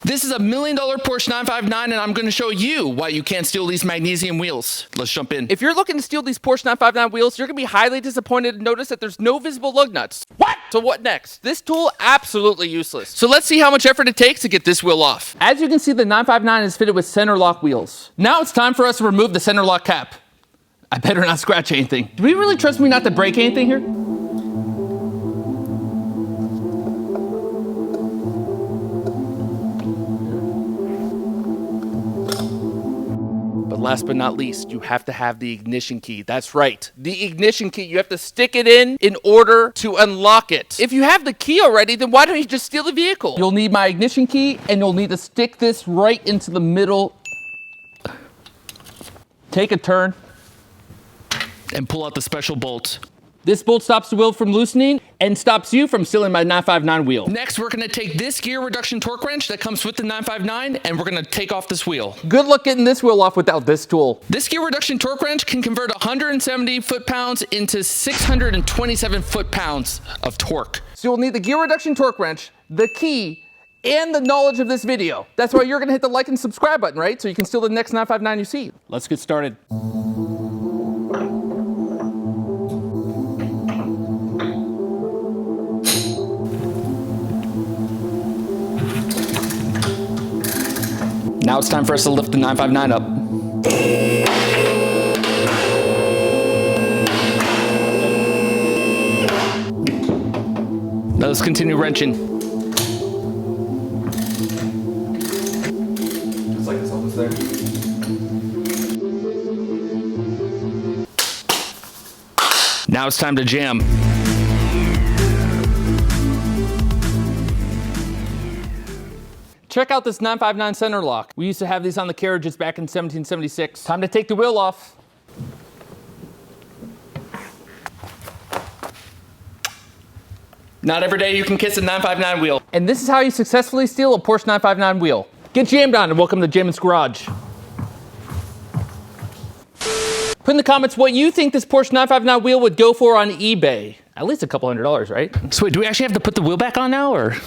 This is a $1 million Porsche 959, and I'm going to show you why you can't steal these magnesium wheels. Let's jump in. If you're looking to steal these Porsche 959 wheels, you're going to be highly disappointed to notice that there's no visible lug nuts. What? So what next? This tool, absolutely useless. So let's see how much effort it takes to get this wheel off. As you can see, the 959 is fitted with center lock wheels. Now it's time for us to remove the center lock cap. I better not scratch anything. Do we really trust me not to break anything here? But last but not least, you have to have the ignition key. That's right, the ignition key. You have to stick it in order to unlock it. If you have the key already, then why don't you just steal the vehicle? You'll need my ignition key, and you'll need to stick this right into the middle. Take a turn and pull out the special bolt. This bolt stops the wheel from loosening and stops you from stealing my 959 wheel. Next, we're gonna take this gear reduction torque wrench that comes with the 959, and we're gonna take off this wheel. Good luck getting this wheel off without this tool. This gear reduction torque wrench can convert 170 foot-pounds into 627 foot-pounds of torque. So you'll need the gear reduction torque wrench, the key, and the knowledge of this video. That's why you're gonna hit the like and subscribe button, right? So you can steal the next 959 you see. Let's get started. Now it's time for us to lift the 959 up. Now let's continue wrenching. Just like it's almost there. Now it's time to jam. Check out this 959 center lock. We used to have these on the carriages back in 1776. Time to take the wheel off. Not every day you can kiss a 959 wheel. And this is how you successfully steal a Porsche 959 wheel. Get jammed on and welcome to Jamin's Garage. Put in the comments what you think this Porsche 959 wheel would go for on eBay. At least a couple $100, right? So wait, do we actually have to put the wheel back on now, or?